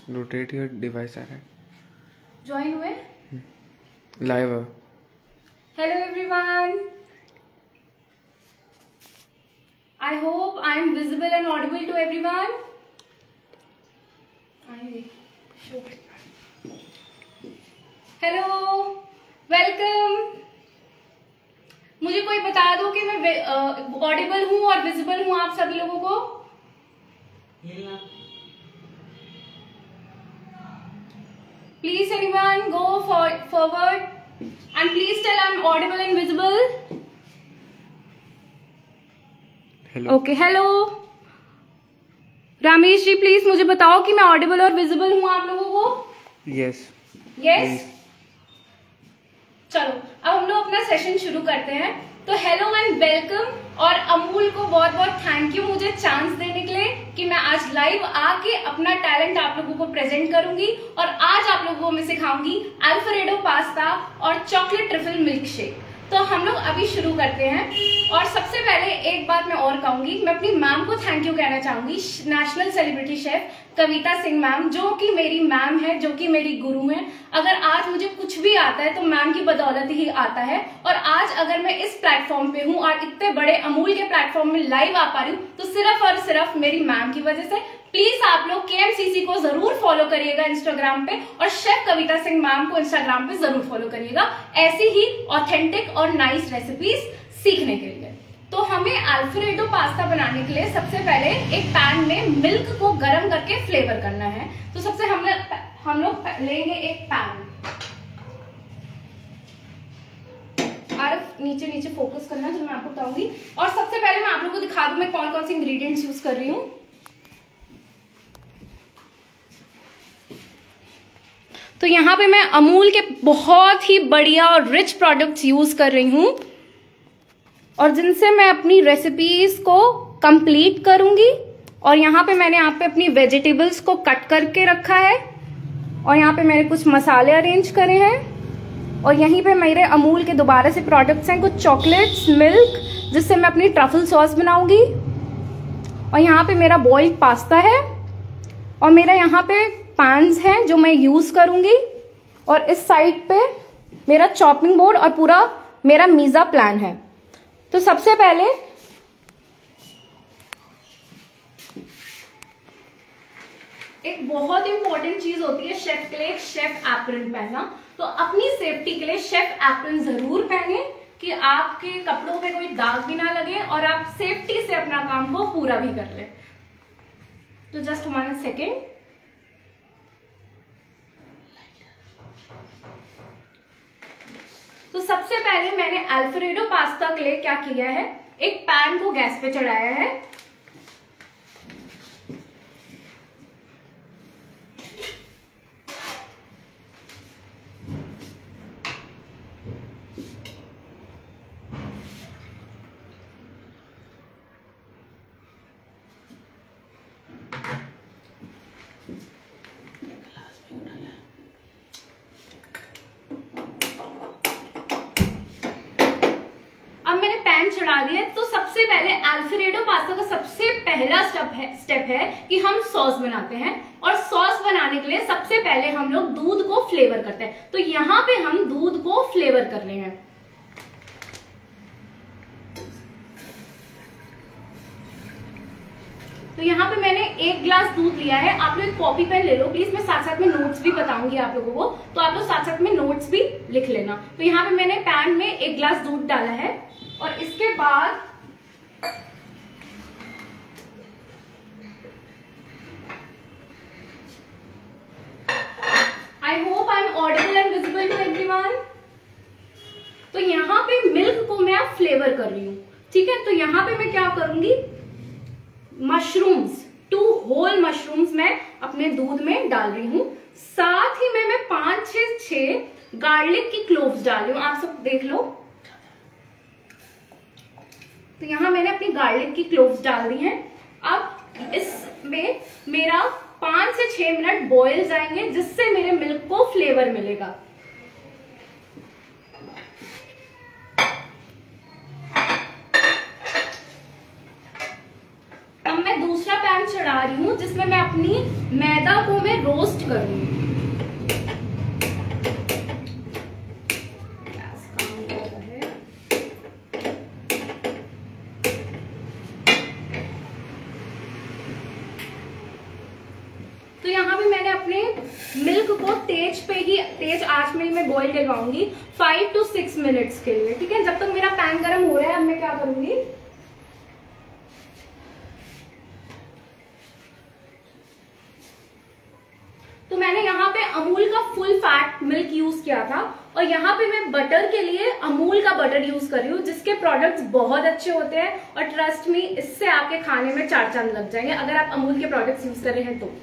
Rotate your device आ रहा है। Join हुए live. Hello everyone, I hope I am visible and audible to everyone. Hello, welcome. मुझे कोई बता दो कि मैं ऑडिबल हूँ और विजिबल हूँ आप सभी लोगों को। Please anyone go forward and please tell I am audible and visible. Okay, hello Ramesh ji, please मुझे बताओ कि मैं ऑडिबल और विजिबल हूँ आप लोगों को। यस यस, चलो अब हम लोग अपना सेशन शुरू करते हैं। तो हेलो एंड वेलकम, और अमूल को बहुत बहुत थैंक यू मुझे चांस देने के लिए कि मैं आज लाइव आके अपना टैलेंट आप लोगों को प्रेजेंट करूंगी। और आज आप लोगों को मैं सिखाऊंगी अल्फ्रेडो पास्ता और चॉकलेट ट्रफल मिल्क शेक। तो हम लोग अभी शुरू करते हैं। और सबसे पहले एक बात मैं और कहूंगी, मैं अपनी मैम को थैंक यू कहना चाहूंगी, national celebrity chef Kavita Singh ma'am, जो कि मेरी मैम है, जो कि मेरी गुरु है। अगर आज मुझे कुछ भी आता है तो मैम की बदौलत ही आता है। और आज अगर मैं इस प्लेटफॉर्म पे हूँ और इतने बड़े अमूल के प्लेटफॉर्म में लाइव आ पा रही हूँ तो सिर्फ और सिर्फ मेरी मैम की वजह से। प्लीज आप लोग KMCC को जरूर फॉलो करिएगा इंस्टाग्राम पे, और शेफ कविता सिंह मैम को इंस्टाग्राम पे जरूर फॉलो करिएगा, ऐसी ही ऑथेंटिक और नाइस रेसिपीज सीखने के लिए। तो हमें अल्फ्रेडो पास्ता बनाने के लिए सबसे पहले एक पैन में मिल्क को गर्म करके फ्लेवर करना है। तो सबसे हम लोग लेंगे एक पैन। और नीचे नीचे फोकस करना जो मैं आपको बताऊंगी। और सबसे पहले मैं आप लोगों को दिखा दूं मैं कौन कौन से इंग्रेडिएंट्स यूज कर रही हूँ। तो यहाँ पे मैं अमूल के बहुत ही बढ़िया और रिच प्रोडक्ट्स यूज कर रही हूँ, और जिनसे मैं अपनी रेसिपीज को कंप्लीट करूंगी। और यहाँ पे मैंने अपनी वेजिटेबल्स को कट करके रखा है, और यहाँ पे मैंने कुछ मसाले अरेंज करे हैं। और यहीं पे मेरे अमूल के दोबारा से प्रोडक्ट्स हैं, कुछ चॉकलेट्स, मिल्क, जिससे मैं अपनी ट्रफल सॉस बनाऊंगी। और यहाँ पे मेरा बॉइल्ड पास्ता है, और मेरा यहाँ पे पैन्स हैं जो मैं यूज करूंगी। और इस साइड पे मेरा चॉपिंग बोर्ड और पूरा मेरा मीजा प्लान है। तो सबसे पहले एक बहुत इंपॉर्टेंट चीज होती है शेफ के लिए, शेफ एप्रन पहनना। तो अपनी सेफ्टी के लिए शेफ एप्रन जरूर पहने कि आपके कपड़ों पे कोई दाग भी ना लगे और आप सेफ्टी से अपना काम को पूरा भी कर ले। तो जस्ट 1 सेकेंड। तो सबसे पहले मैंने अल्फ्रेडो पास्ता के लिए क्या किया है, एक पैन को गैस पे चढ़ाया है। चढ़ा दिया। तो सबसे पहले अल्फ्रेडो पास्ता का सबसे पहला स्टेप है कि हम सॉस बनाते हैं। और सॉस बनाने के लिए सबसे पहले हम लोग दूध को फ्लेवर करते हैं। तो यहाँ पे हम दूध को फ्लेवर कर रहे हैं। तो यहाँ पे मैंने 1 ग्लास दूध लिया है। आप लोग एक कॉपी पेन ले लो प्लीज, मैं साथ साथ में नोट्स भी बताऊंगी आप लोगों को, तो आप लोग साथ साथ में नोट्स भी लिख लेना। तो यहाँ पे मैंने पैन में 1 ग्लास दूध डाला है, और इसके बाद I hope I am audible and visible to everyone. तो यहाँ पे मिल्क को मैं फ्लेवर कर रही हूँ, ठीक है। तो यहाँ पे मैं क्या करूंगी, मशरूम्स, 2 होल मशरूम्स मैं अपने दूध में डाल रही हूँ। साथ ही मैं 5 से 6 गार्लिक की क्लोव्स डाल रही हूँ, आप सब देख लो। तो यहाँ मैंने अपनी गार्लिक की क्लोव्स डाल दी हैं। अब इसमें मेरा 5 से 6 मिनट बॉयल जाएंगे, जिससे मेरे मिल्क को फ्लेवर मिलेगा। अब मैं चढ़ा रही हूँ जिसमें मैं अपनी मैदा को मैं रोस्ट करूंगी। तो यहाँ पे मैंने अपने मिल्क को तेज आंच में ही मैं बॉईल करवाऊंगी 5 to 6 मिनट्स के लिए, ठीक है। जब तक मेरा पैन गर्म हो रहा है, अब मैं क्या करूंगी, तो मैंने यहाँ पे अमूल का फुल फैट मिल्क यूज किया था और यहाँ पे मैं बटर के लिए अमूल का बटर यूज कर रही हूँ जिसके प्रोडक्ट्स बहुत अच्छे होते हैं और ट्रस्ट मी, इससे आपके खाने में 4 चांद लग जाएंगे अगर आप अमूल के प्रोडक्ट्स यूज कर रहे हैं तो।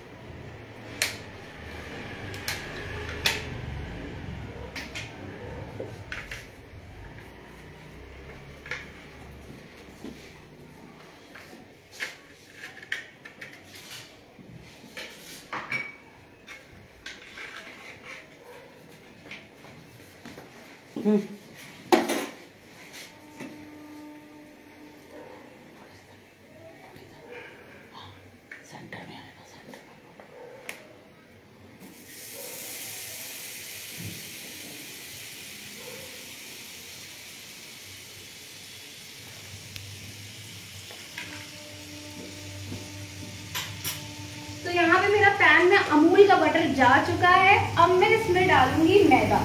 तो यहाँ पे मेरा पैन में अमूल का बटर जा चुका है। अब मैं इसमें डालूंगी मैदा।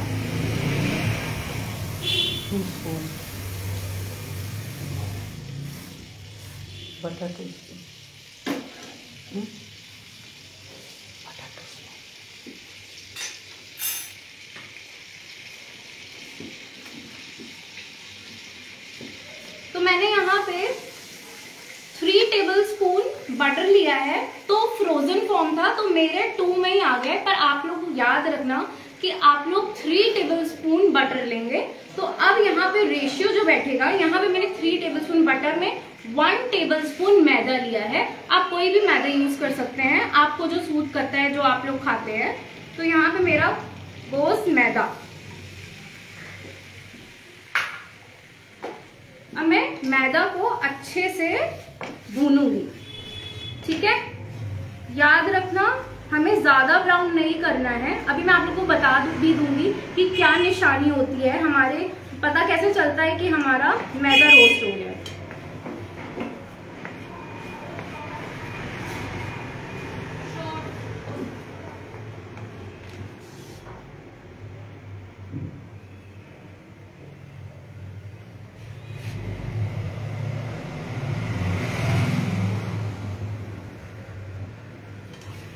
बटर तो मैंने यहाँ पे 3 टेबलस्पून बटर लिया है। तो फ्रोजन फॉर्म था तो मेरे 2 में ही आ गए, पर आप लोग याद रखना कि आप लोग 3 टेबलस्पून बटर लेंगे। तो अब यहाँ पे रेशियो जो बैठेगा, यहाँ पे मैंने 3 टेबलस्पून बटर में 1 टेबलस्पून मैदा लिया है। आप कोई भी मैदा यूज कर सकते हैं, आपको जो सूट करता है, जो आप लोग खाते हैं। तो यहाँ पे मेरा गोश्त मैदा। अब मैं मैदा को अच्छे से भूनूंगी, ठीक है। याद रखना हमें ज्यादा ब्राउन नहीं करना है। अभी मैं आप लोगों को बता भी दूंगी कि क्या निशानी होती है, हमारे पता कैसे चलता है कि हमारा मैदा रोस्ट हो गया है।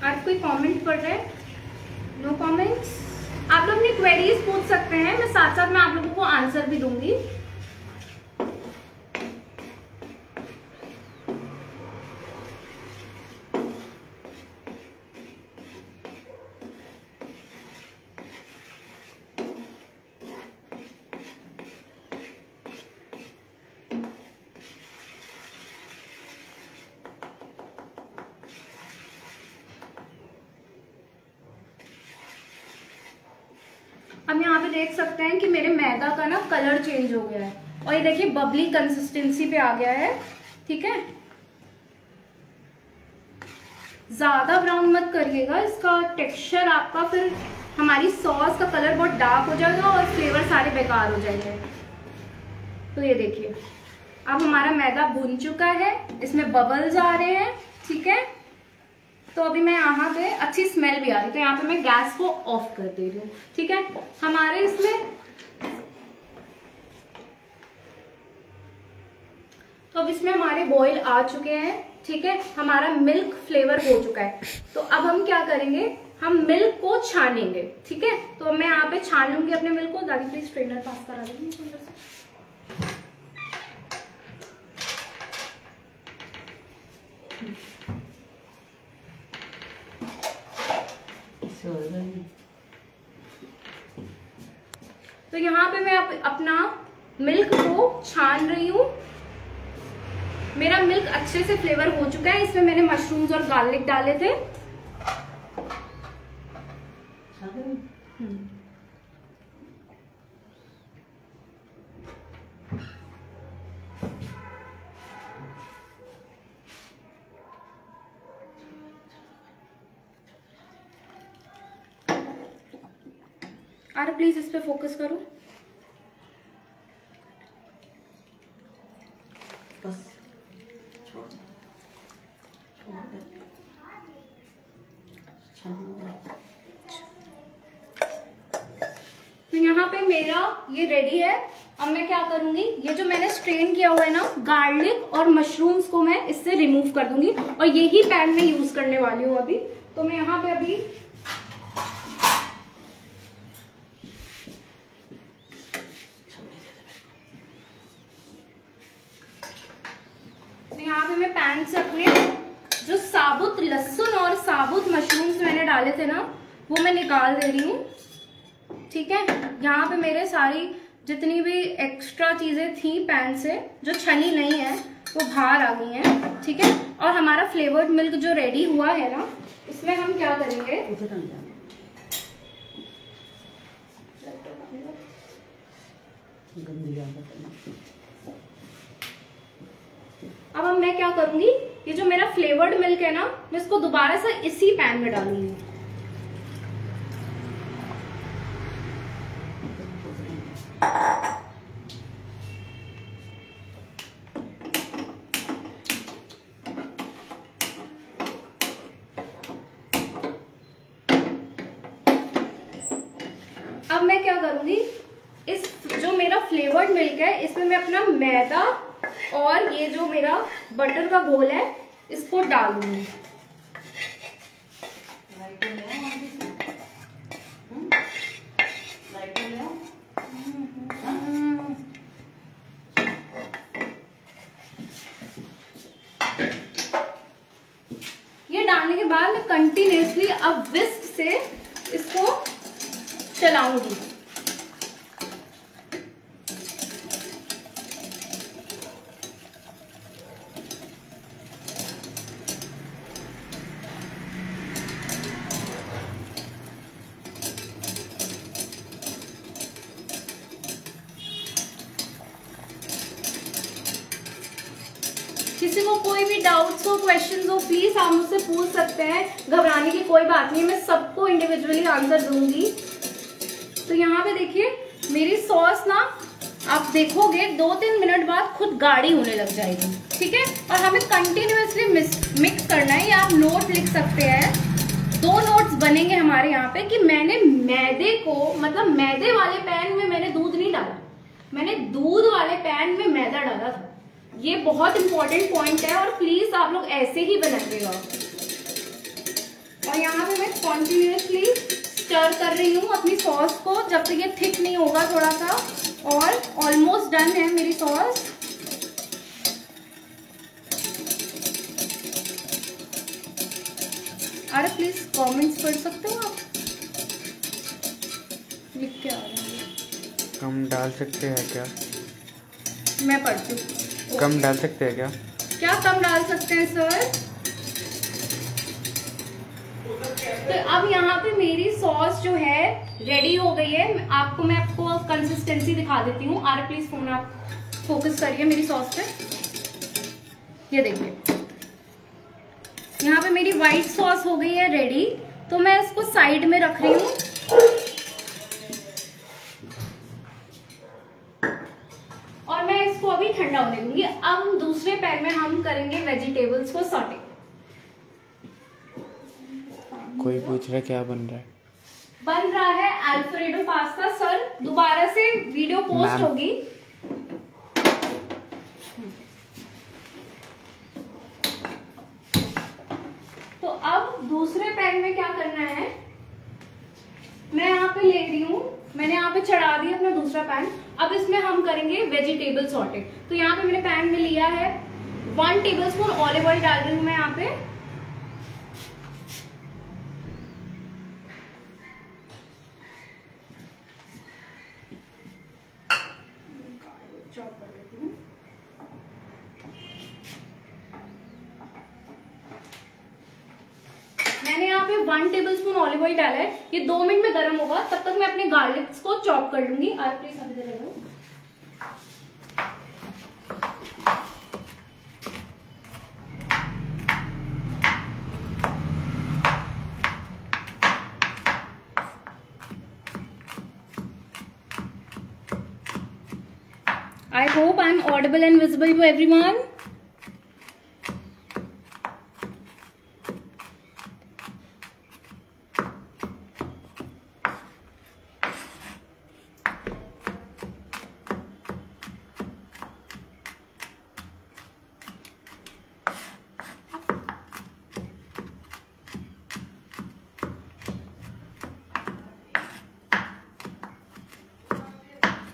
आप कोई कमेंट पढ़ रहे हैं? No comments. आप लोग अपनी क्वेरीज पूछ सकते हैं, मैं साथ साथ मैं आप लोगों को आंसर भी दूंगी। अब यहाँ पे देख सकते हैं कि मेरे मैदा का ना कलर चेंज हो गया है और ये देखिए बबली कंसिस्टेंसी पे आ गया है, ठीक है। ज्यादा ब्राउन मत करिएगा, इसका टेक्सचर आपका फिर हमारी सॉस का कलर बहुत डार्क हो जाएगा और फ्लेवर सारे बेकार हो जाएंगे। तो ये देखिए अब हमारा मैदा भुन चुका है, इसमें बबल्स आ रहे हैं, ठीक है। तो अभी मैं यहाँ पे अच्छी स्मेल भी आ रही है, तो यहाँ पे मैं गैस को ऑफ कर दे रही हूँ, ठीक है। हमारे इसमें तो अब इसमें हमारे बॉईल आ चुके हैं, ठीक है। हमारा मिल्क फ्लेवर हो चुका है। तो अब हम क्या करेंगे, हम मिल्क को छानेंगे, ठीक है। तो मैं यहाँ पे छान लूंगी अपने मिल्क को। दादी प्लीज स्ट्रेनर पास करा देंगे। तो यहाँ पे मैं अपना मिल्क को छान रही हूँ। मेरा मिल्क अच्छे से फ्लेवर हो चुका है। इसमें मैंने मशरूम्स और गार्लिक डाले थे। अरे प्लीज इस पे फोकस करो। बस तो यहाँ पे मेरा ये रेडी है। अब मैं क्या करूंगी, ये जो मैंने स्ट्रेन किया हुआ है ना गार्लिक और मशरूम्स को मैं इससे रिमूव कर दूंगी और यही पैन में यूज करने वाली हूँ अभी। तो मैं यहाँ पे अभी मैं पैन से अपने जो साबुत लहसुन और साबुत मशरूम्स मैंने डाले थे ना वो मैं निकाल दे रही हूँ। ठीक है, यहाँ पे मेरे सारी जितनी भी एक्स्ट्रा चीजें थी पैन से जो छनी नहीं है वो बाहर आ गई हैं। ठीक है, और हमारा फ्लेवर्ड मिल्क जो रेडी हुआ है ना इसमें हम क्या करेंगे, अब मैं क्या करूंगी, ये जो मेरा फ्लेवर्ड मिल्क है ना मैं इसको दोबारा से इसी पैन में डालूंगी। अब मैं क्या करूंगी, इस जो मेरा फ्लेवर्ड मिल्क है इसमें मैं अपना मैदा और ये जो मेरा बटर का घोल है इसको डाल दूंगी। ये डालने के बाद मैं कंटिन्यूसली अब विस्क से इसको चलाऊंगी। किसी को कोई भी डाउट्स हो, क्वेश्चंस हो, प्लीज आप मुझसे पूछ सकते हैं। घबराने की कोई बात नहीं, मैं सबको इंडिविजुअली आंसर दूंगी। तो यहाँ पे देखिए मेरी सॉस ना आप देखोगे 2-3 मिनट बाद खुद गाढ़ी होने लग जाएगी। ठीक है, और हमें कंटिन्यूअसली मिक्स करना है। या आप नोट लिख सकते हैं, 2 नोट्स बनेंगे हमारे यहाँ पे कि मैंने मैदे को, मतलब मैदे वाले पैन में मैंने दूध नहीं डाला, मैंने दूध वाले पैन में मैदा डाला था। ये बहुत इंपॉर्टेंट पॉइंट है और प्लीज आप लोग ऐसे ही बनाइएगा। और यहाँ पे मैं कॉन्टिन्यूसली स्टर कर रही हूँ अपनी सॉस को जब तक ये थिक नहीं होगा थोड़ा सा। और ऑलमोस्ट डन है मेरी सॉस। अरे प्लीज कमेंट्स पढ़ सकते हो आप, लिख के आ रहे हैं। कम डाल सकते हैं क्या? मैं पढ़ती हूँ। कम डाल सकते हैं क्या? क्या कम डाल सकते हैं सर? तो अब यहाँ पे मेरी सॉस जो है रेडी हो गई है। मैं आपको कंसिस्टेंसी दिखा देती हूँ। आर प्लीज फोन आप फोकस करिए मेरी सॉस पे। ये देखिए यहाँ पे मेरी व्हाइट सॉस हो गई है रेडी। तो मैं इसको साइड में रख रही हूँ। और मैं इसको अभी ठंडा होने दूंगी। अब दूसरे पैन में हम करेंगे वेजिटेबल्स को सॉटे। कोई पूछ रहा है क्या बन रहा है? बन रहा है अल्फ्रेडो पास्ता। सर दोबारा से वीडियो पोस्ट होगी। तो अब दूसरे पैन में क्या करना है, मैं यहाँ पे ले रही हूँ, मैंने यहाँ पे चढ़ा दिया अपना दूसरा पैन। अब इसमें हम करेंगे वेजिटेबल सॉटे। तो यहाँ पे मैंने पैन में लिया है 1 टेबलस्पून ऑलिव ऑयल डाल रही हूँ मैं यहाँ पे। मैंने यहाँ पे 1 टेबलस्पून ऑलिव ऑयल डाला है। ये 2 मिनट में गर्म होगा, तब तक मैं अपने गार्लिक्स को चॉप कर लूंगी। आप प्लीज अभी दे दो। hope I'm audible and visible to everyone.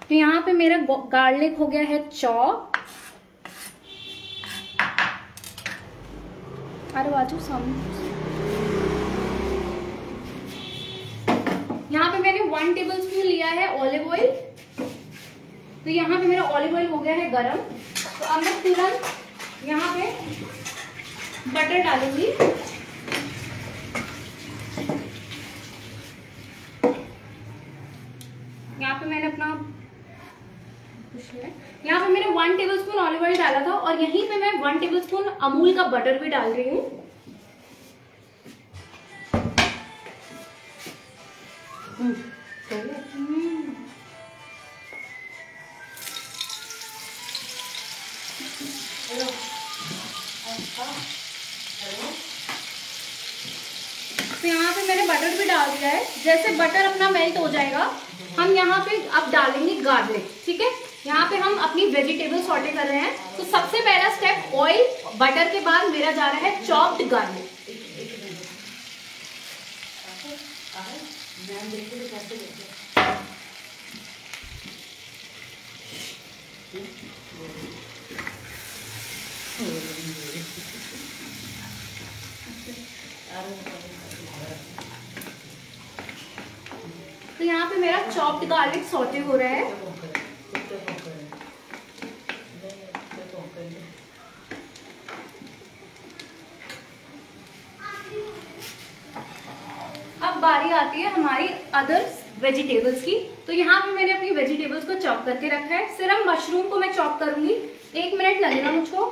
तो यहाँ पे मेरा गार्लिक हो गया है चॉप। अरे बाजू सामने। यहाँ पे मैंने 1 टेबलस्पून लिया है ऑलिव ऑयल। तो यहाँ पे मेरा ऑलिव ऑयल हो गया है गरम। तो अब मैं तुरंत यहाँ पे बटर डालूंगी। यहाँ पे मैंने अपना यहाँ पे मैंने 1 टेबलस्पून ऑलिव ऑयल डाला था और यहीं पे मैं 1 टेबलस्पून अमूल का बटर भी डाल रही हूँ। तो यहाँ पे मैंने बटर भी डाल दिया है। जैसे बटर अपना मेल्ट हो जाएगा हम यहाँ पे अब डालेंगे गार्लिक। ठीक है, यहाँ पे हम अपनी वेजिटेबल सॉटे कर रहे हैं। तो सबसे पहला स्टेप ऑयल बटर के बाद मेरा जा रहा है चॉप्ड गार्लिक। तो यहाँ पे मेरा चॉप्ड गार्लिक सॉटे हो रहा है। अब बारी आती है हमारी अदर वेजिटेबल्स की। तो यहाँ पे मैंने अपनी वेजिटेबल्स को चॉप करके रखा है। सिर्फ मशरूम को मैं चॉप करूंगी। 1 मिनट लगेगा मुझको।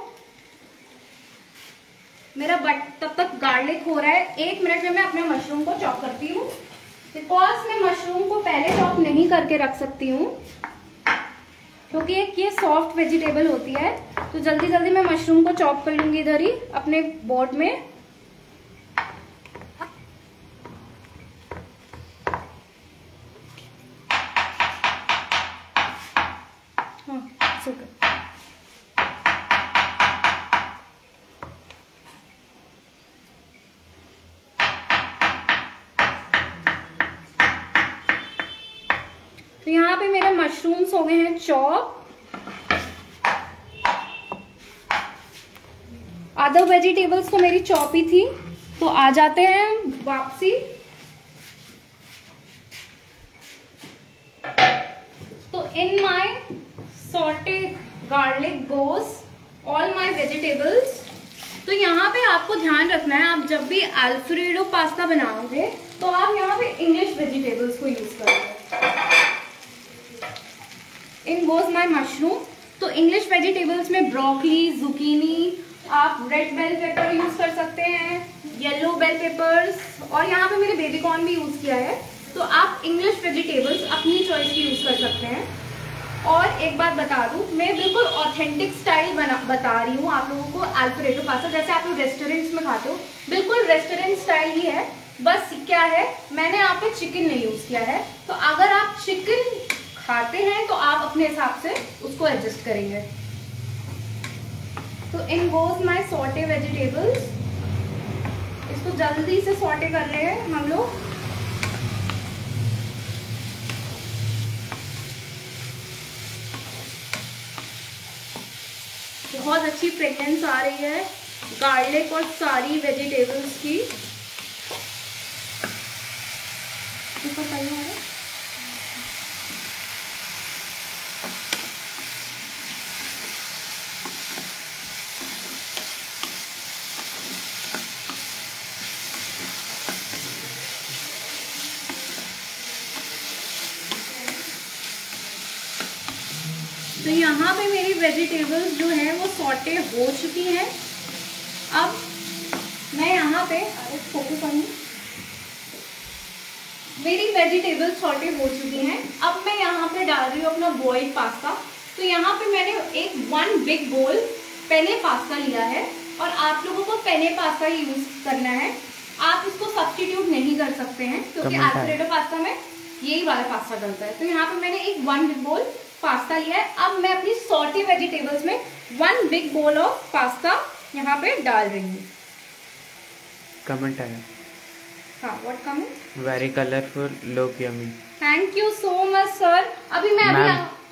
मेरा तब तक गार्लिक हो रहा है। 1 मिनट में मैं अपने मशरूम को चॉप करती हूँ। बिकॉज मैं मशरूम को पहले चॉप नहीं करके रख सकती हूँ क्योंकि ये सॉफ्ट वेजिटेबल होती है। तो जल्दी जल्दी मैं मशरूम को चॉप कर लूंगी इधर ही अपने बोर्ड में। तो यहाँ पे मेरे मशरूम्स हो गए हैं चॉप। अदर वेजिटेबल्स तो मेरी चॉप ही थी। तो आ जाते हैं वापसी। तो in my sauteed garlic goes all my vegetables. तो यहाँ पे आपको ध्यान रखना है, आप जब भी अल्फ्रेडो पास्ता बनाओगे तो आप यहाँ पे इंग्लिश वेजिटेबल्स को यूज करोगे। इन गोज माय मशरूम। तो इंग्लिश वेजिटेबल्स में ब्रोकली, जुकीनी, आप रेड बेल पेपर यूज कर सकते हैं, येलो बेल पेपर्स, और यहाँ पे मैंने बेबी कॉर्न भी यूज किया है। तो आप इंग्लिश वेजिटेबल्स अपनी चॉइस की यूज कर सकते हैं। और एक बात बता दूं, मैं बिल्कुल ऑथेंटिक स्टाइल बता रही हूँ आप लोगों को अल्फ्रेडो पास्ता, जैसे आप लोग रेस्टोरेंट्स में खाते हो, बिल्कुल रेस्टोरेंट स्टाइल ही है। बस क्या है, मैंने यहाँ पे चिकन नहीं यूज किया है। तो अगर आप चिकन खाते हैं तो आप अपने हिसाब से उसको एडजस्ट करेंगे। तो in goes my saute vegetables. इसको जल्दी से सॉटे कर रहे हैं हम लोग। बहुत अच्छी फ्रेग्रेंस आ रही है गार्लिक और सारी वेजिटेबल्स की। इसको सही है। तो यहाँ पे मेरी वेजिटेबल्स जो है वो सॉटे हो चुकी हैं। अब मैं यहाँ पे फोकस करूँ, मेरी वेजिटेबल्स सॉटे हो चुकी हैं। अब मैं यहाँ पे डाल रही हूँ अपना बॉइल्ड पास्ता। तो यहाँ पे मैंने एक 1 बिग बोल पेने पास्ता लिया है और आप लोगों को पेने पास्ता यूज करना है, आप इसको सब्स्टिट्यूट नहीं कर सकते हैं क्योंकि अल्फ्रेडो पास्ता में यही वाला पास्ता डलता है। तो यहाँ पे मैंने एक 1 बिग बोल पास्ता लिया है। अब मैं अपनी सॉटे वेजिटेबल्स में 1 बिग बोल ऑफ पास्ता यहाँ पे डाल रही हूँ। कमेंट आया। हाँ, what comment? Very colourful, look yummy. Thank you so much sir. अभी मैं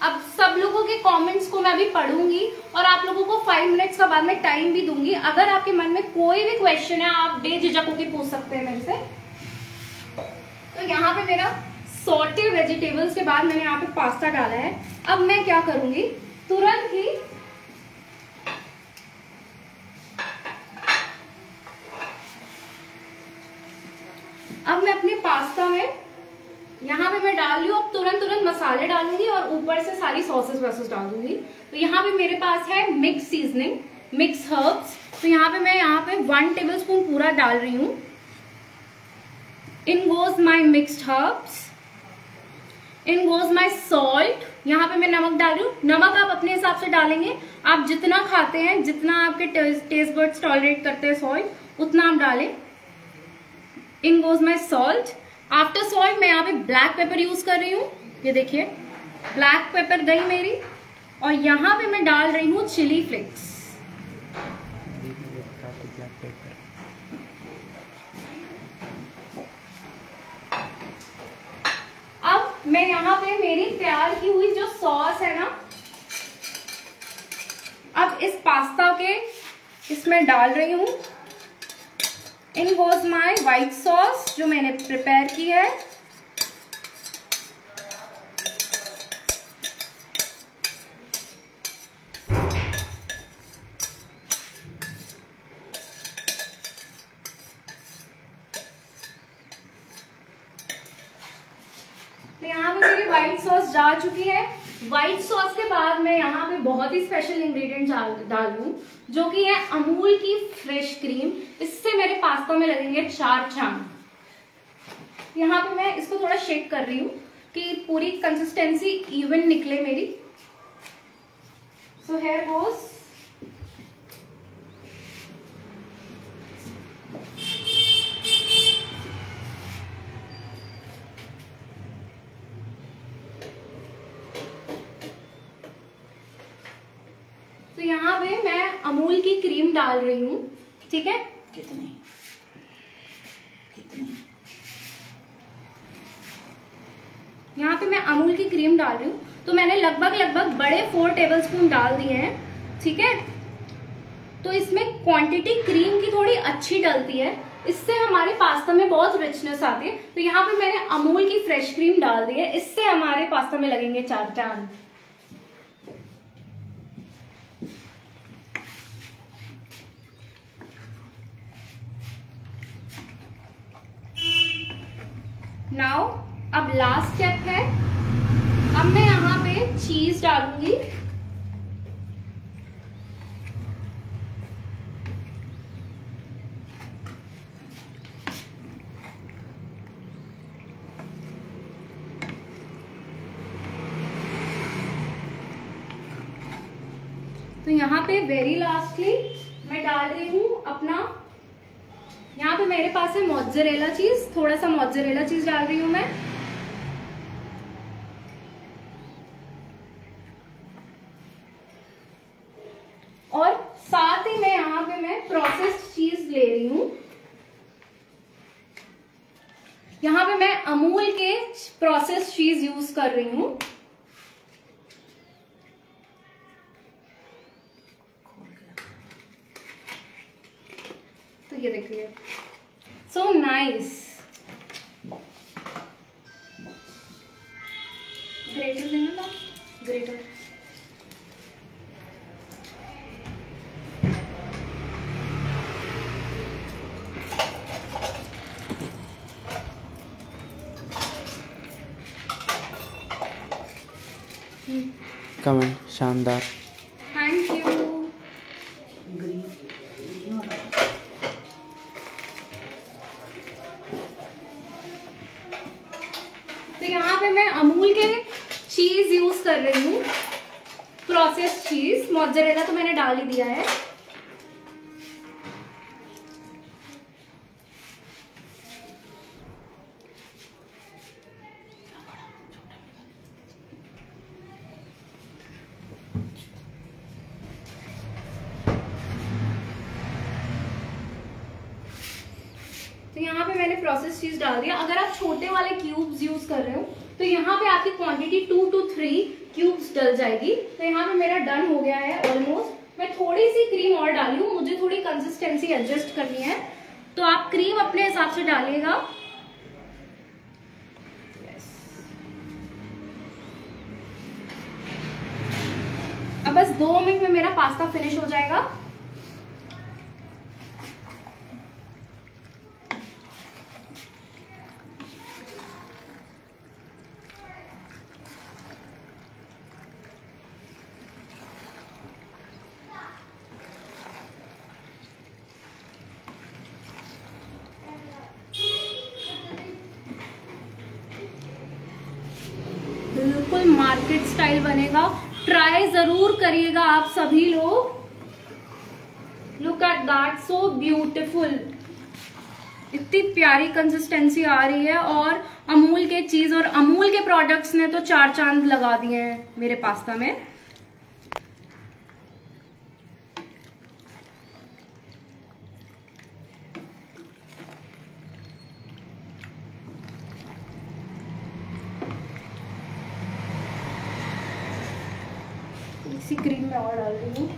अब सब लोगों के कमेंट्स को मैं अभी पढ़ूंगी और आप लोगों को 5 मिनट्स का बाद में टाइम भी दूंगी। अगर आपके मन में कोई भी क्वेश्चन है आप बेझिझक होकर पूछ सकते हैं मेरे से। तो यहाँ पे मेरा सॉटे वेजिटेबल्स के बाद मैंने यहाँ पे पास्ता डाला है। अब मैं क्या करूंगी, तुरंत ही अब मैं अपने पास्ता में यहाँ पे मैं डाल रही हूँ। अब तुरंत मसाले डालूंगी और ऊपर से सारी सॉसेस वॉसेस डाल दूंगी। तो यहाँ पे मेरे पास है मिक्स सीजनिंग, मिक्स हर्ब्स। तो यहाँ पे मैं यहाँ पे 1 टेबलस्पून पूरा डाल रही हूँ। इन गोज माई मिक्स्ड हर्ब्स, इन गोज माई सॉल्ट। यहाँ पे मैं नमक डाल रही हूँ। नमक आप अपने हिसाब से डालेंगे, आप जितना खाते हैं, जितना आपके टेस्ट बड्स टॉलरेट करते हैं सॉल्ट, उतना आप डालें। इन गोज माई सॉल्ट। आफ्टर सॉल्ट मैं यहाँ पे ब्लैक पेपर यूज कर रही हूँ, ये देखिए ब्लैक पेपर गई मेरी। और यहाँ पे मैं डाल रही हूँ चिली फ्लेक्स। अब मैं यहाँ पे मेरी तैयार की हुई जो सॉस है ना, अब इस पास्ता के इसमें डाल रही हूँ। इन गोज माई व्हाइट सॉस जो मैंने प्रिपेयर की है। तो यहाँ पे मेरी व्हाइट सॉस जा चुकी है। व्हाइट सॉस के बाद मैं यहाँ पे बहुत ही स्पेशल इंग्रेडिएंट डाल दूँ जो कि है अमूल की फ्रेश क्रीम। इससे मेरे पास्ता में लगेंगे 4 चांद। यहाँ पे मैं इसको थोड़ा शेक कर रही हूँ कि पूरी कंसिस्टेंसी इवन निकले मेरी। सो हियर गोस। तो यहाँ पे मैं अमूल की क्रीम डाल रही हूँ, ठीक है। कितनी यहाँ पे मैं अमूल की क्रीम डाल रही हूँ। तो मैंने लगभग बड़े 4 टेबलस्पून डाल दिए हैं, ठीक है। तो इसमें क्वांटिटी क्रीम की थोड़ी अच्छी डलती है, इससे हमारे पास्ता में बहुत रिचनेस आती है। तो यहाँ पे मैंने अमूल की फ्रेश क्रीम डाल दी है, इससे हमारे पास्ता में लगेंगे 4 चांद। नाउ अब लास्ट स्टेप है, अब मैं यहाँ पे चीज डालूंगी। तो यहाँ पे वेरी लास्टली मैं डाल रही हूँ अपना, यहाँ पे मेरे पास है मोज़रेला चीज, थोड़ा सा मोज़रेला चीज डाल रही हूँ मैं। और साथ ही में यहाँ पे मैं प्रोसेस्ड चीज ले रही हूँ। यहाँ पे मैं अमूल के प्रोसेस्ड चीज यूज कर रही हूँ। तो ये देखिए, सो नाइस। ग्रेटर देना था, ग्रेटर। कमेंट शानदार। Thank you. तो यहाँ पे मैं अमूल के चीज यूज कर रही हूँ। प्रोसेस्ड चीज, मोज़रेला तो मैंने डाल ही दिया है। तो यहाँ पे मैंने प्रोसेस चीज डाल दिया। अगर आप छोटे वाले क्यूब्स यूज कर रहे हो तो यहाँ पे आपकी क्वांटिटी 2 to 3 क्यूब्स डल जाएगी। तो यहाँ पे मेरा डन हो गया है ऑलमोस्ट। मैं थोड़ी सी क्रीम और डाली हूँ, मुझे थोड़ी कंसिस्टेंसी एडजस्ट करनी है, तो आप क्रीम अपने हिसाब से डालिएगा। अब बस 2 मिनट में मेरा पास्ता फिनिश हो जाएगा। बिल्कुल मार्केट स्टाइल बनेगा, ट्राई जरूर करिएगा आप सभी लोग। Look at that, so beautiful. इतनी प्यारी कंसिस्टेंसी आ रही है और अमूल के चीज और अमूल के प्रोडक्ट्स ने तो 4 चांद लगा दिए हैं मेरे पास्ता में। इसी क्रीम में और डाल रही हूँ।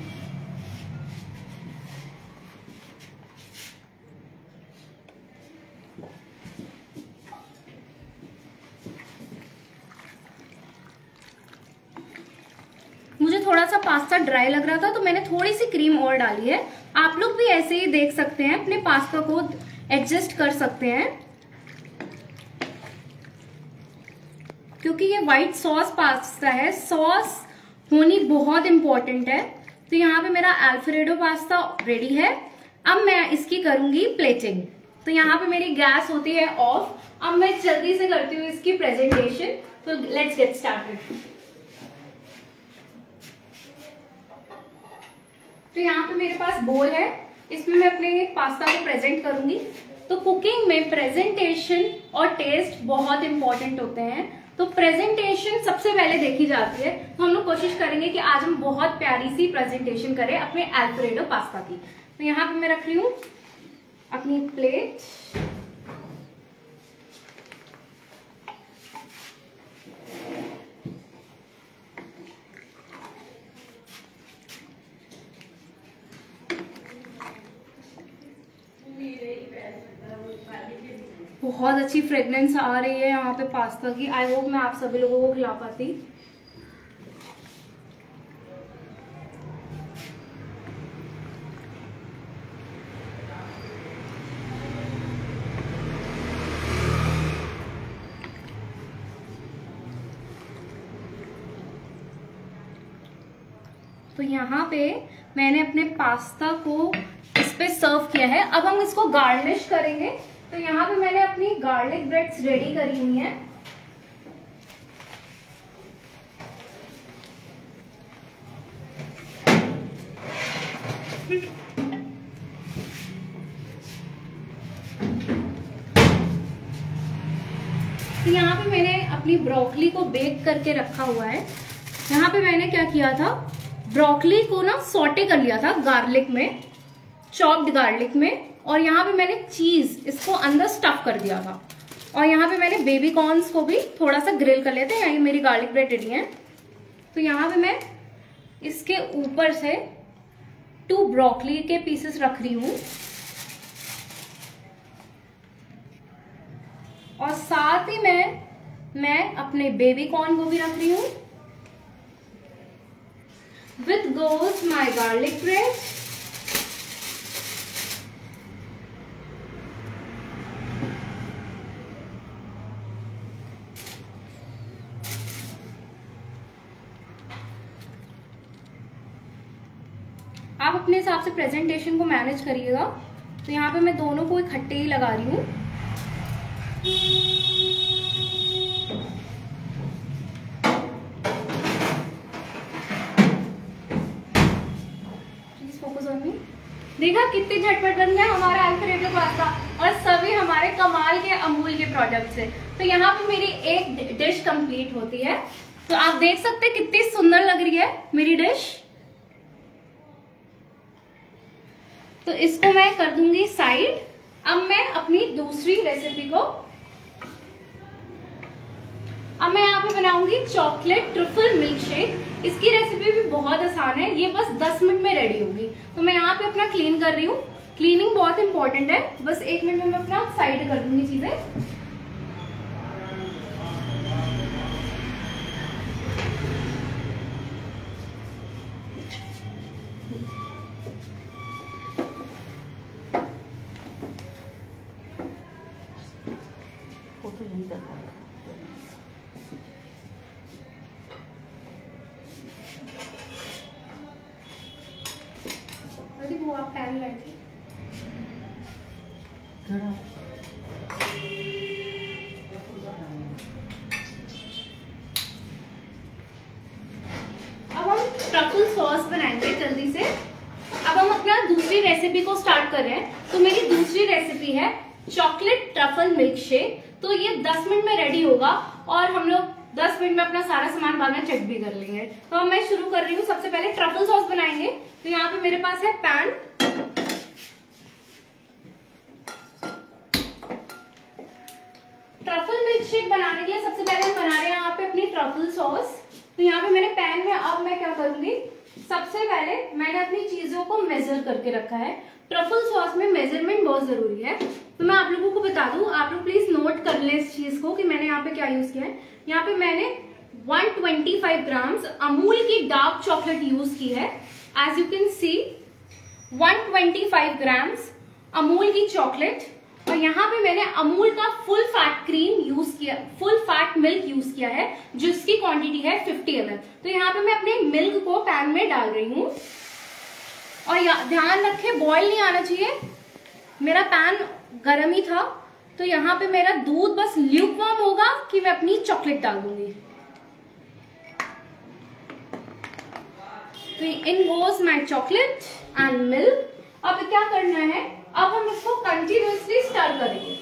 मुझे थोड़ा सा पास्ता ड्राई लग रहा था तो मैंने थोड़ी सी क्रीम और डाली है। आप लोग भी ऐसे ही देख सकते हैं, अपने पास्ता को एडजस्ट कर सकते हैं, क्योंकि ये व्हाइट सॉस पास्ता है, सॉस होनी बहुत इंपॉर्टेंट है। तो यहाँ पे मेरा अल्फ्रेडो पास्ता रेडी है। अब मैं इसकी करूंगी प्लेटिंग। तो यहाँ पे मेरी गैस होती है ऑफ। अब मैं जल्दी से करती हूँ इसकी प्रेजेंटेशन। तो लेट्स गेट स्टार्टेड। तो यहाँ पे मेरे पास बोल है, इसमें मैं अपने पास्ता को प्रेजेंट करूंगी। तो कुकिंग में प्रेजेंटेशन और टेस्ट बहुत इंपॉर्टेंट होते हैं। तो प्रेजेंटेशन सबसे पहले देखी जाती है। तो हम लोग कोशिश करेंगे कि आज हम बहुत प्यारी सी प्रेजेंटेशन करें अपने अल्फ्रेडो पास्ता की। तो यहाँ पे मैं रख रही हूँ अपनी प्लेट। बहुत अच्छी फ्रेग्रेंस आ रही है यहाँ पे पास्ता की। आई होप मैं आप सभी लोगों को खिला पाती। तो यहाँ पे मैंने अपने पास्ता को इस पे सर्व किया है। अब हम इसको गार्निश करेंगे। तो यहाँ पे मैंने अपनी गार्लिक ब्रेड्स रेडी करी हुई हैं। तो यहाँ पे मैंने अपनी ब्रोकली को बेक करके रखा हुआ है। यहाँ पे मैंने क्या किया था, ब्रोकली को ना सॉटे कर लिया था गार्लिक में, चॉप्ड गार्लिक में, और यहाँ पे मैंने चीज इसको अंदर स्टफ कर दिया था। और यहाँ पे मैंने बेबी कॉर्न्स को भी थोड़ा सा ग्रिल कर लेते हैं। ये मेरी गार्लिक ब्रेड रेडी है। तो यहाँ पे मैं इसके ऊपर से 2 ब्रोकली के पीसेस रख रही हूँ और साथ ही मैं अपने बेबी कॉर्न को भी रख रही हूँ। With goes my garlic bread. आप अपने हिसाब से प्रेजेंटेशन को मैनेज करिएगा। तो यहाँ पे मैं दोनों को इकट्ठे ही लगा रही हूँ। Truffles on me. देखा कितनी झटपट बन गया हमारा अल्फ्रेडो पास्ता, और सभी हमारे कमाल के अमूल के प्रोडक्ट्स है। तो यहाँ पे मेरी एक डिश कंप्लीट होती है। तो आप देख सकते हैं कितनी सुंदर लग रही है मेरी डिश। तो इसको मैं कर दूंगी साइड। अब मैं अपनी दूसरी रेसिपी को, अब मैं यहाँ पे बनाऊंगी चॉकलेट ट्रफल मिल्क शेक। इसकी रेसिपी भी बहुत आसान है, ये बस 10 मिनट में रेडी होगी। तो मैं यहाँ पे अपना क्लीन कर रही हूँ। क्लीनिंग बहुत इंपॉर्टेंट है। बस 1 मिनट में मैं अपना साइड कर दूंगी चीजें। वो आप पैन लाइए। अब हम ट्रफल सॉस बनाएंगे जल्दी से। अब हम अपना दूसरी रेसिपी को स्टार्ट कर रहे हैं। तो मेरी दूसरी रेसिपी है चॉकलेट ट्रफल मिल्क शेक। तो ये 10 मिनट में रेडी होगा, और हम लोग 10 मिनट में अपना सारा सामान बाद में चेक भी कर लेंगे। तो अब मैं शुरू कर रही हूँ। सबसे पहले ट्रफल सॉस बनाएंगे। तो यहाँ पे मेरे पास है पैन। ट्रफल मिल्क शेक बनाने के लिए सबसे पहले हम बना रहे हैं यहाँ पे अपनी ट्रफल सॉस। तो यहाँ पे मैंने पैन में, अब मैं क्या करूंगी, सबसे पहले मैंने अपनी चीजों को मेजर करके रखा है। ट्रफल सॉस में मेजरमेंट बहुत जरूरी है। तो मैं आप लोगों को बता दूं, आप लोग प्लीज नोट कर लें इस चीज को कि मैंने यहाँ पे क्या यूज किया है। यहाँ पे मैंने 125 ग्राम्स अमूल की डार्क चॉकलेट यूज की है। As you can see 125 grams Amul की चॉकलेट। और यहाँ पे मैंने अमूल का फुल फैट क्रीम यूज किया, फुल फैट मिल्क यूज किया है, जिसकी क्वांटिटी है 50 ml। तो यहाँ पे मैं अपने मिल्क को पैन में डाल रही हूँ। और ध्यान रखें बॉईल नहीं आना चाहिए। मेरा पैन गर्म ही था, तो यहाँ पे मेरा दूध बस ल्यूकवार्म होगा कि मैं अपनी चॉकलेट डाल दूंगी। तो in goes my chocolate and milk. अब क्या करना है, अब हम इसको कंटिन्यूअसली स्टर करेंगे।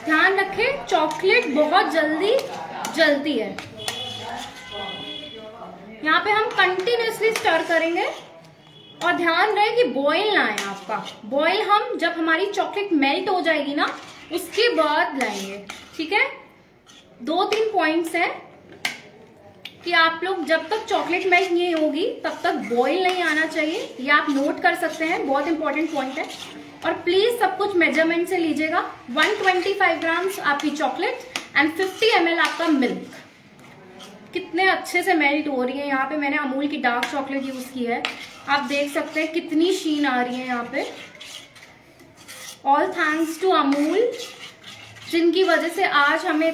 ध्यान रखें चॉकलेट बहुत जल्दी जलती है। यहाँ पे हम कंटिन्यूअसली स्टर करेंगे, और ध्यान रहे कि बॉईल ना आए आपका। बॉईल हम जब हमारी चॉकलेट मेल्ट हो जाएगी ना, उसके बाद लाएंगे। ठीक है, 2-3 पॉइंट्स हैं कि आप लोग जब तक चॉकलेट मेल्ट नहीं होगी तब तक बॉईल नहीं आना चाहिए। ये आप नोट कर सकते हैं, बहुत इंपॉर्टेंट पॉइंट है। और प्लीज सब कुछ मेजरमेंट से लीजिएगा। 125 ग्राम्स आपकी चॉकलेट एंड 50 ml आपका मिल्क। कितने अच्छे से मेल्ट हो रही है। यहाँ पे मैंने अमूल की डार्क चॉकलेट यूज की है। आप देख सकते हैं कितनी शीन आ रही है यहाँ पे। ऑल थैंक्स टू अमूल, जिनकी वजह से आज हमें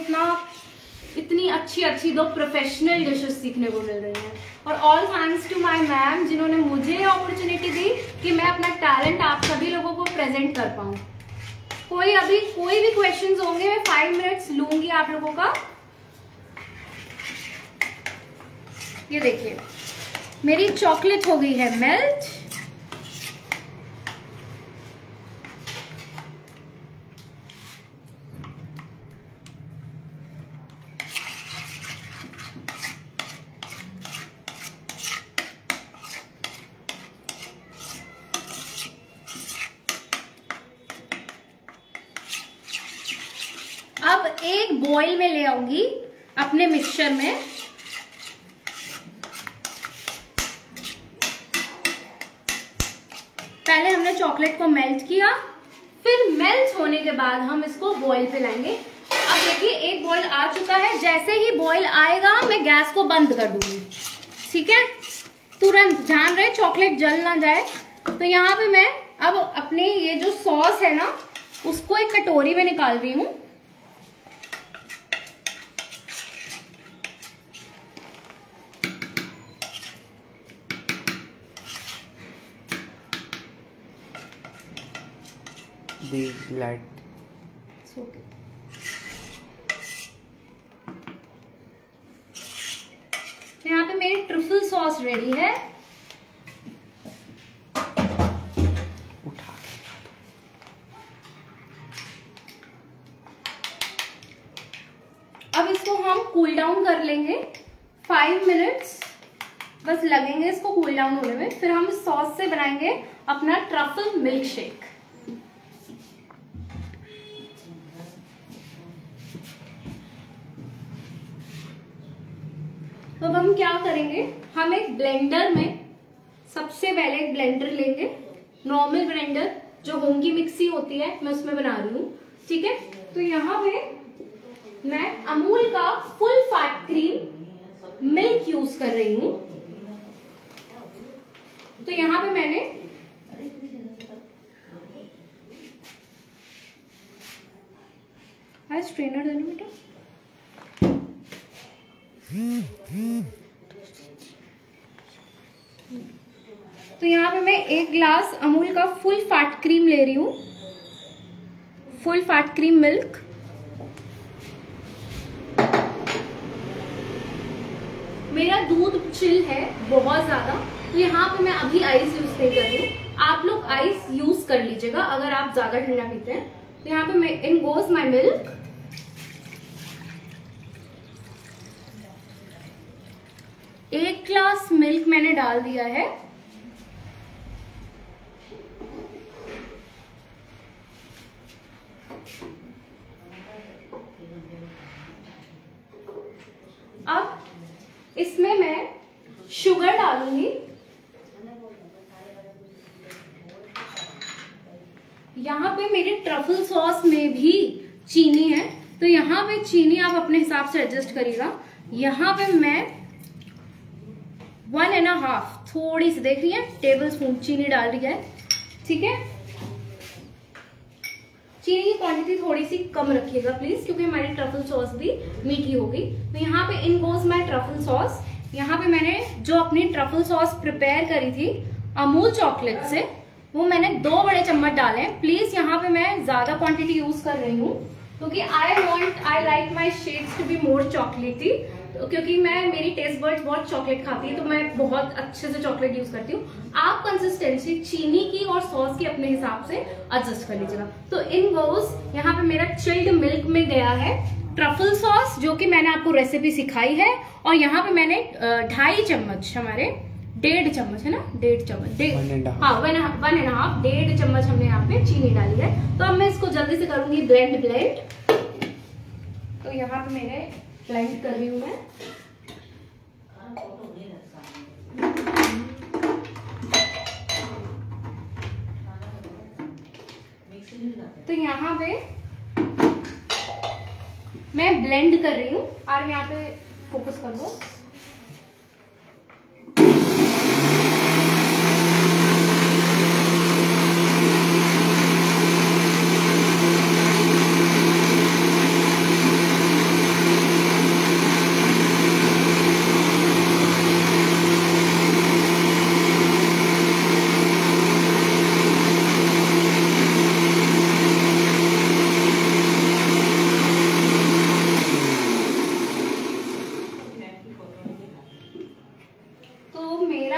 इतनी अच्छी 2 प्रोफेशनल डिशेस सीखने को मिल रही हैं। और all thanks to my ma'am, जिन्होंने मुझे अपॉर्चुनिटी दी कि मैं अपना टैलेंट आप सभी लोगों को प्रेजेंट कर पाऊँ। कोई भी क्वेश्चंस होंगे, मैं 5 मिनट्स लूंगी आप लोगों का। ये देखिए मेरी चॉकलेट हो गई है मेल्ट। अब एक बॉईल में ले आऊंगी अपने मिक्सचर में। पहले हमने चॉकलेट को मेल्ट किया, फिर मेल्ट होने के बाद हम इसको बॉईल पे लाएंगे। अब देखिए एक बॉईल आ चुका है। जैसे ही बॉईल आएगा मैं गैस को बंद कर दूंगी। ठीक है, तुरंत ध्यान रहे चॉकलेट जल ना जाए। तो यहाँ पे मैं अब अपने ये जो सॉस है ना, उसको एक कटोरी में निकाल रही हूँ। The light. Okay. यहाँ पे मेरी ट्रफल सॉस रेडी है। हम कूल डाउन कर लेंगे 5 मिनट्स बस लगेंगे इसको कूल डाउन होने में। फिर हम इस सॉस से बनाएंगे अपना ट्रफल मिल्क शेक। तो अब हम क्या करेंगे, हम एक ब्लेंडर में सबसे पहले एक ब्लेंडर लेंगे, नॉर्मल ब्लेंडर जो होम की मिक्सी होती है, मैं उसमें बना रही हूँ, ठीक है। तो यहाँ पे मैं अमूल का full fat cream milk use कर रही हूँ। तो यहाँ पे मैंने स्ट्रेनर देना बेटा। तो यहाँ पे मैं 1 ग्लास अमूल का फुल फैट क्रीम ले रही हूँ, फुल फैट क्रीम मिल्क। मेरा दूध चिल है बहुत ज्यादा, तो यहाँ पे मैं अभी आइस यूज नहीं कर रही हूँ। आप लोग आइस यूज कर लीजिएगा अगर आप ज्यादा ठंडा पीते हैं। तो यहाँ पे मैं इन गोज माई मिल्क। एक ग्लास मिल्क मैंने डाल दिया है। अब इसमें मैं शुगर डालूंगी। यहाँ पे मेरे ट्रफल सॉस में भी चीनी है, तो यहाँ पे चीनी आप अपने हिसाब से एडजस्ट करिएगा। यहाँ पे मैं 1.5 थोड़ी सी देख रही है टेबल स्पून चीनी डाल रही है, ठीक है। चीनी की क्वांटिटी थोड़ी सी कम रखिएगा प्लीज, क्योंकि हमारी ट्रफल सॉस भी मीठी होगी। तो यहाँ पे इन गोज माई ट्रफल सॉस। यहाँ पे मैंने जो अपनी ट्रफल सॉस प्रिपेयर करी थी अमूल चॉकलेट से, वो मैंने 2 बड़े चम्मच डाले हैं। प्लीज यहाँ पे मैं ज्यादा क्वांटिटी यूज कर रही हूँ, क्योंकि I like my shakes to be more chocolatey, क्योंकि मेरी टेस्ट बर्ड्स बहुत चॉकलेट खाती है, तो मैं बहुत अच्छे से चॉकलेट यूज करती हूँ। आप कंसिस्टेंसी चीनी की और सॉस की अपने हिसाब से एडजस्ट कर लीजिएगा। तो इन गोज यहाँ पे मेरा चिल्ड मिल्क में गया है ट्रफल सॉस, जो कि मैंने आपको रेसिपी सिखाई है। और यहाँ पे मैंने 2.5 चम्मच, हमारे 1.5 चम्मच है ना, 1.5 चम्मच, 1.5 चम्मच हमने यहाँ पे चीनी डाली है। तो अब मैं इसको जल्दी से करूंगी ब्लेंड। तो यहाँ पे मैंने ब्लेंड कर रही हूँ मैं। तो यहाँ पे मैं ब्लेंड कर रही हूँ, और यहाँ पे फोकस कर दो।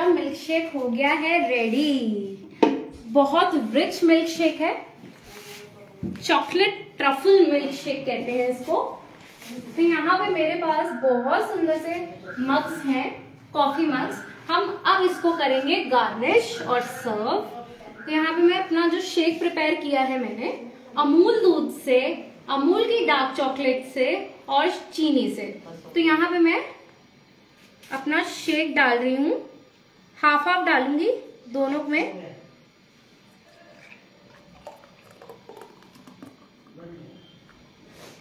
मिल्क शेक हो गया है रेडी। बहुत रिच मिल्क शेक है, चॉकलेट ट्रफल मिल्क शेक कहते हैं इसको। तो यहाँ पे मेरे पास बहुत सुंदर से मग्स हैं, कॉफी मग्स। हम अब इसको करेंगे गार्निश और सर्व। तो यहाँ पे मैं अपना जो शेक प्रिपेयर किया है मैंने अमूल दूध से, अमूल की डार्क चॉकलेट से और चीनी से। तो यहाँ पे मैं अपना शेक डाल रही हूँ, हाफ डालूंगी दोनों में।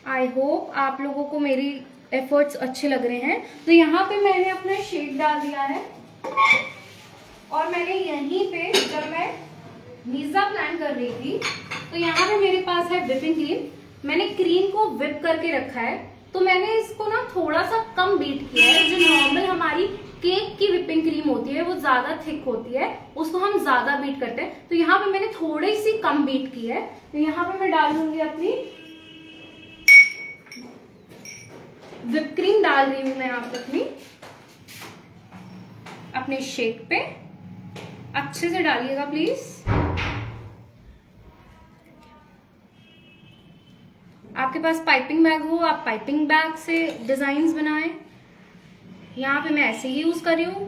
आई होप आप लोगों को मेरी एफर्ट्स अच्छे लग रहे हैं। तो यहाँ पे मैंने अपना शेक डाल दिया है, और मैंने यहीं पे जब मैं मीज़ा प्लान कर रही थी, तो यहाँ पे मेरे पास है व्हिपिंग क्रीम। मैंने क्रीम को व्हिप करके रखा है, तो मैंने इसको ना थोड़ा सा कम बीट किया है। जो नॉर्मल हमारी केक की व्हिपिंग क्रीम होती है वो ज्यादा थिक होती है, उसको हम ज्यादा बीट करते हैं। तो यहाँ पे मैंने थोड़ी सी कम बीट की है। तो यहाँ पे मैं डाल दूंगी अपनी व्हिप क्रीम, डाल रही हूँ मैं यहाँ पे अपने शेक पे। अच्छे से डालिएगा प्लीज। आप आपके पास पाइपिंग बैग हो, आप पाइपिंग बैग से डिजाइन्स बनाएं। यहाँ पे मैं ऐसे ही यूज कर रही हूँ।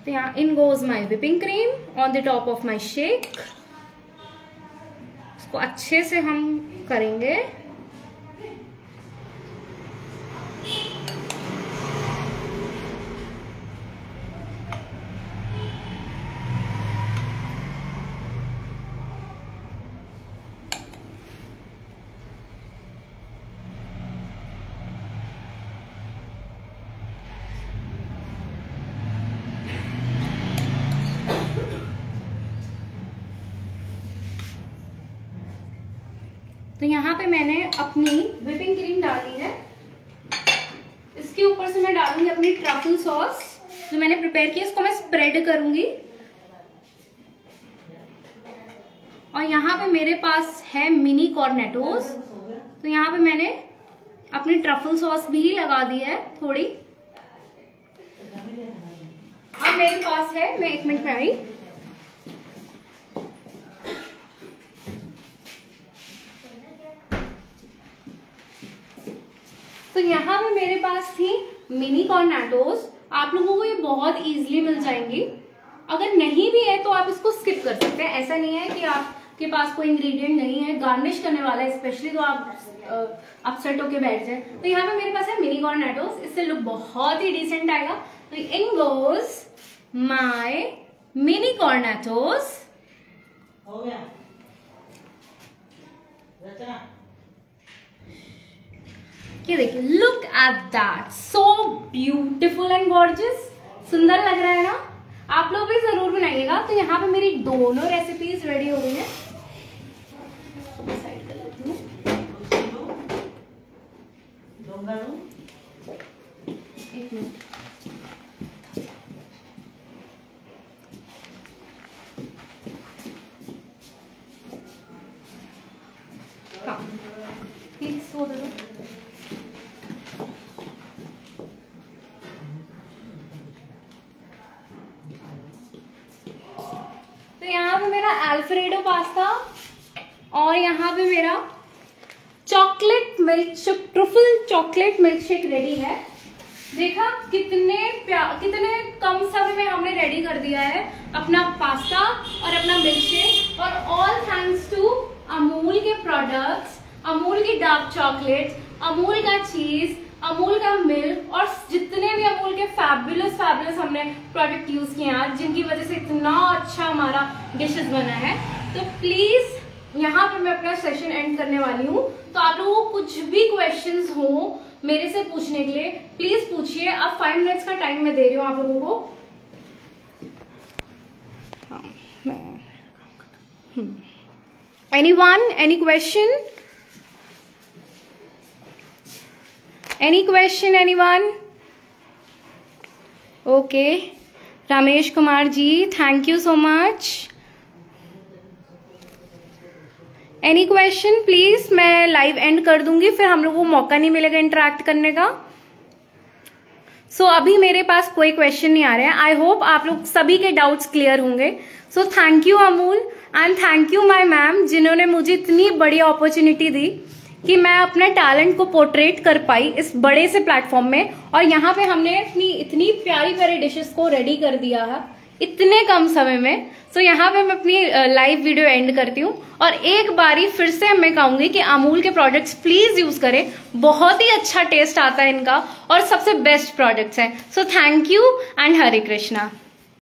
तो यहाँ इन goes my whipping cream on the top of my shake. इसको अच्छे से हम करेंगे। तो यहाँ पे मैंने अपनी व्हिपिंग क्रीम डाली है। इसके ऊपर से मैं डालूंगी अपनी ट्रफल सॉस जो मैंने प्रिपेयर की। इसको मैं स्प्रेड करूंगी। और यहाँ पे मेरे पास है मिनी कॉर्नेटोस। तो यहाँ पे मैंने अपनी ट्रफल सॉस भी लगा दी है थोड़ी। अब मेरे पास है, मैं 1 मिनट में आई। तो यहाँ पे मेरे पास थी मिनी कॉर्नेटोस। आप लोगों को ये बहुत इजीली मिल जाएंगी। अगर नहीं भी है तो आप इसको स्किप कर सकते हैं। ऐसा नहीं है कि आपके पास कोई इंग्रेडिएंट नहीं है, गार्निश करने वाला है स्पेशली, तो आप अपसेट होके बैठ जाए। तो यहाँ पे मेरे पास है मिनी कॉर्नेटोस। इससे लुक बहुत ही डिसेंट आएगा। तो इन गोज माय मिनी कॉर्नेटोस। हो गया ये देखिए, look at that, so beautiful and gorgeous. सुंदर लग रहा है ना? आप लोग भी जरूर बनाइएगा। तो यहाँ पे मेरी दोनों रेसिपीज रेडी हो गई हैं। साइड कर लेती हूँ। एक मिनट। हाँ, प्लीज वो दे दो। यहाँ पे मेरा अल्फ्रेडो पास्ता और यहाँ पे मेरा chocolate milk shake, truffle chocolate milk shake ready है। देखा कितने कम समय में हमने रेडी कर दिया है अपना पास्ता और अपना मिल्क शेक। और ऑल थैंक्स टू अमूल के प्रोडक्ट्स, अमूल की डार्क चॉकलेट, अमूल का चीज, अमूल का मिल्क और जितने भी अमूल के फैबुलस हमने प्रोडक्ट यूज किए हैं जिनकी वजह से इतना अच्छा हमारा डिशेस बना है। तो प्लीज यहाँ पे मैं अपना सेशन एंड करने वाली हूँ। तो आप लोगों को कुछ भी क्वेश्चंस हो मेरे से पूछने के लिए प्लीज पूछिए। अब 5 मिनट्स का टाइम मैं दे रही हूँ आप लोगों को। Anyone, any question? Any question, anyone? Okay, Ramesh Kumar ji, thank you so much. Any question, please? मैं लाइव एंड कर दूंगी, फिर हम लोगों को मौका नहीं मिलेगा इंटरेक्ट करने का। अभी मेरे पास कोई क्वेश्चन नहीं आ रहे हैं। आई होप आप लोग सभी के डाउट्स क्लियर होंगे। Thank you Amul and thank you my ma'am जिन्होंने मुझे इतनी बड़ी अपॉर्चुनिटी दी कि मैं अपने टैलेंट को पोर्ट्रेट कर पाई इस बड़े से प्लेटफॉर्म में। और यहाँ पे हमने इतनी प्यारी प्यारी डिशेस को रेडी कर दिया है इतने कम समय में। यहाँ पे मैं अपनी लाइव वीडियो एंड करती हूँ और एक बारी फिर से मैं कहूंगी कि अमूल के प्रोडक्ट्स प्लीज यूज करें। बहुत ही अच्छा टेस्ट आता है इनका और सबसे बेस्ट प्रोडक्ट्स हैं। Thank you and Hare Krishna.